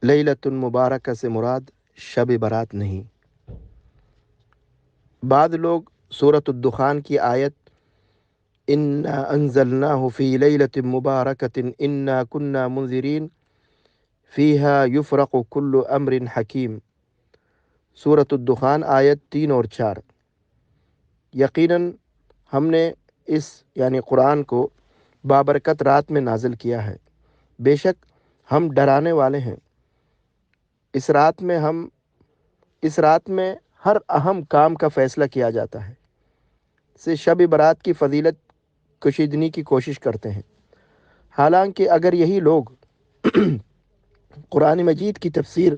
لیلۃ المبارکہ سے مراد شب برات نہیں۔ بعض لوگ سورۃ الدخان کی آیت انا انزلناہ فی لیلۃ مبارکۃ انا کنا منذرین فیہا یفرق کل امر حکیم، سورۃ الدخان آیت 3 اور 4، یقیناً ہم نے اس یعنی قرآن کو بابرکت رات میں نازل کیا ہے، بے شک ہم ڈرانے والے ہیں۔ اس رات میں ہر اہم کام کا فیصلہ کیا جاتا ہے۔ سے شب برات کی فضیلت کشیدنی کی کوشش کرتے ہیں، حالانکہ اگر یہی لوگ قرآن مجید کی تفسیر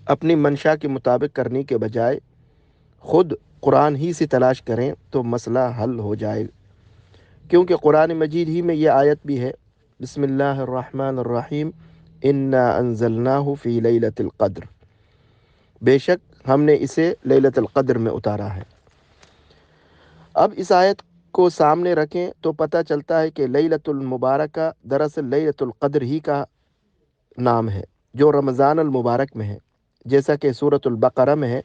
اپنی منشا کے مطابق کرنے کے بجائے خود قرآن ہی سے تلاش کریں تو مسئلہ حل ہو جائے، کیونکہ قرآن مجید ہی میں یہ آیت بھی ہے، بسم اللہ الرحمن الرحیم انا انزلناہ فی لیلۃ القدر، بے شک ہم نے اسے لیلۃ القدر میں اتارا ہے۔ اب اس آیت کو سامنے رکھیں تو پتہ چلتا ہے کہ لیلۃ المبارکہ دراصل لیلۃ القدر ہی کا نام ہے، جو رمضان المبارک میں ہے، جیسا کہ سورۃ البقرہ میں ہے،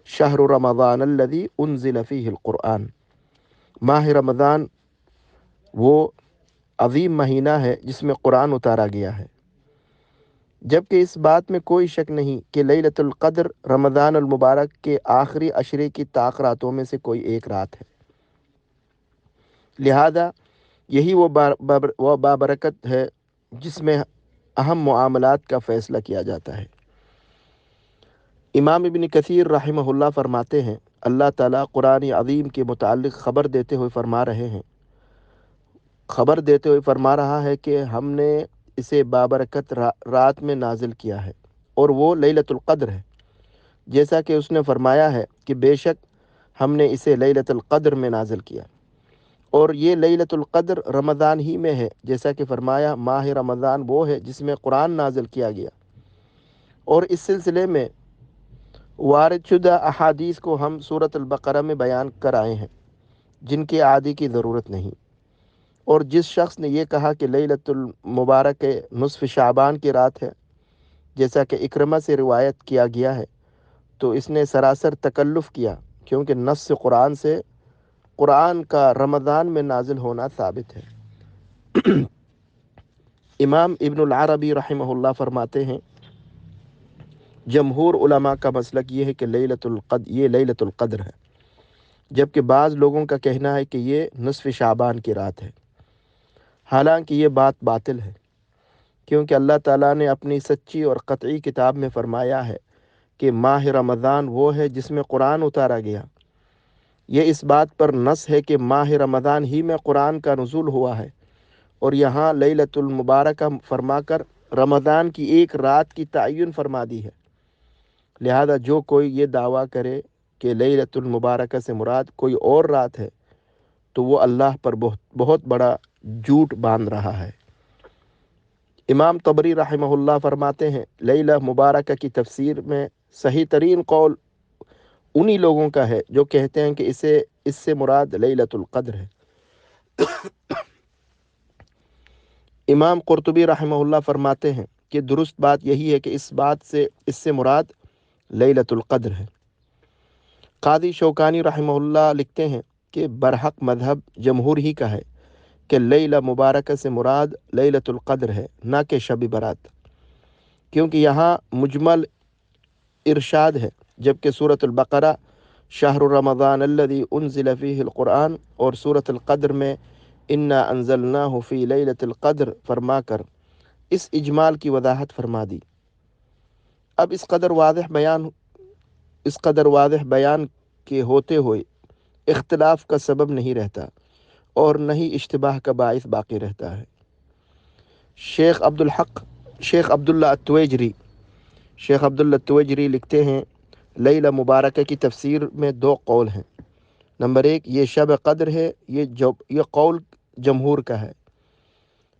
شہر رمضان الذی انزل فیہ القرآن، ماہ رمضان وہ عظیم مہینہ ہے جس میں قرآن اتارا گیا ہے، جبکہ اس بات میں کوئی شک نہیں کہ لیلۃ القدر رمضان المبارک کے آخری عشرے کی طاق راتوں میں سے کوئی ایک رات ہے، لہذا یہی وہ بابرکت ہے جس میں اہم معاملات کا فیصلہ کیا جاتا ہے۔ امام ابن کثیر رحمہ اللہ فرماتے ہیں، اللہ تعالیٰ قرآن عظیم کے متعلق خبر دیتے ہوئے فرما رہا ہے کہ ہم نے اسے بابرکت رات میں نازل کیا ہے، اور وہ لیلۃ القدر ہے، جیسا کہ اس نے فرمایا ہے کہ بے شک ہم نے اسے لیلۃ القدر میں نازل کیا، اور یہ لیلۃ القدر رمضان ہی میں ہے، جیسا کہ فرمایا ماہ رمضان وہ ہے جس میں قرآن نازل کیا گیا۔ اور اس سلسلے میں وارد شدہ احادیث کو ہم سورۃ البقرہ میں بیان کر آئے ہیں، جن کی اعادہ کی ضرورت نہیں۔ اور جس شخص نے یہ کہا کہ لیلۃ المبارک نصف شعبان کی رات ہے، جیسا کہ اکرمہ سے روایت کیا گیا ہے، تو اس نے سراسر تکلف کیا، کیونکہ نص قرآن سے قرآن کا رمضان میں نازل ہونا ثابت ہے۔ امام ابن العربی رحمہ اللہ فرماتے ہیں، جمہور علماء کا مسلک یہ ہے کہ یہ لیلۃ القدر ہے، جبکہ بعض لوگوں کا کہنا ہے کہ یہ نصف شعبان کی رات ہے، حالانکہ یہ بات باطل ہے، کیونکہ اللہ تعالیٰ نے اپنی سچی اور قطعی کتاب میں فرمایا ہے کہ ماہ رمضان وہ ہے جس میں قرآن اتارا گیا۔ یہ اس بات پر نص ہے کہ ماہ رمضان ہی میں قرآن کا نزول ہوا ہے، اور یہاں لیلۃ المبارکہ فرما کر رمضان کی ایک رات کی تعین فرما دی ہے، لہذا جو کوئی یہ دعویٰ کرے کہ لیلۃ المبارکہ سے مراد کوئی اور رات ہے تو وہ اللہ پر بہت بڑا جھوٹ باندھ رہا ہے۔ امام طبری رحمہ اللہ فرماتے ہیں، لیلہ مبارکہ کی تفسیر میں صحیح ترین قول انہی لوگوں کا ہے جو کہتے ہیں کہ اس سے مراد لیلۃ القدر ہے۔ امام قرطبی رحمہ اللہ فرماتے ہیں کہ درست بات یہی ہے کہ اس سے مراد لیلۃ القدر ہے۔ قاضی شوکانی رحمہ اللہ لکھتے ہیں کہ برحق مذہب جمہور ہی کا ہے کہ لیلہ مبارکہ سے مراد لیلۃ القدر ہے، نہ کہ شب برات، کیونکہ یہاں مجمل ارشاد ہے، جبکہ سورۃ البقرہ شہر رمضان الذی انزل فیہ القرآن اور سورۃ القدر میں انا انزلناہ فی لیلۃ القدر فرما کر اس اجمال کی وضاحت فرما دی۔ اب اس قدر واضح بیان کے ہوتے ہوئے اختلاف کا سبب نہیں رہتا، اور نہ ہی اشتباہ کا باعث باقی رہتا ہے۔ شیخ عبداللہ التویجری لکھتے ہیں، لیلہ مبارکہ کی تفسیر میں دو قول ہیں۔ نمبر 1 یہ شب قدر ہے، یہ قول جمہور کا ہے۔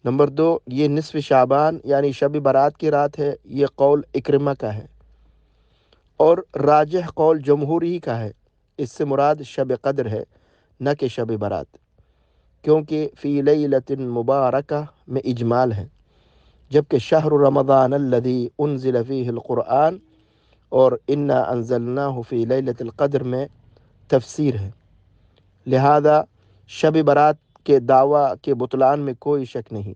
نمبر 2 یہ نصف شعبان یعنی شب برات کی رات ہے، یہ قول اکرمہ کا ہے، اور راجح قول جمہور ہی کا ہے، اس سے مراد شب قدر ہے، نہ کہ شب برات، کیونکہ فی لیلۃ مبارکہ میں اجمال ہے، جبکہ شہر رمضان الذی انزل فیہ القرآن اور انا انزلناہ فی لیلۃ القدر میں تفسیر ہے۔ لہذا شب برات کے دعویٰ کے بطلان میں کوئی شک نہیں،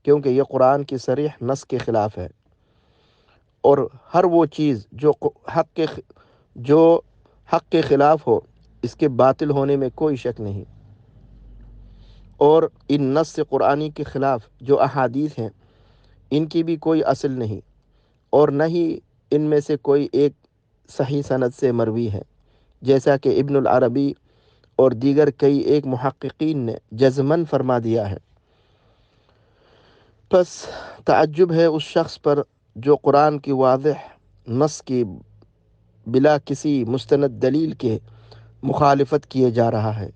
کیونکہ یہ قرآن کی صریح نص کے خلاف ہے، اور ہر وہ چیز جو حق کے خلاف ہو اس کے باطل ہونے میں کوئی شک نہیں، اور ان نص قرآنی کے خلاف جو احادیث ہیں ان کی بھی کوئی اصل نہیں، اور نہ ہی ان میں سے کوئی ایک صحیح سند سے مروی ہے، جیسا کہ ابن العربی اور دیگر کئی ایک محققین نے جزماً فرما دیا ہے۔ پس تعجب ہے اس شخص پر جو قرآن کی واضح نص کی بلا کسی مستند دلیل کے مخالفت کیے جا رہا ہے،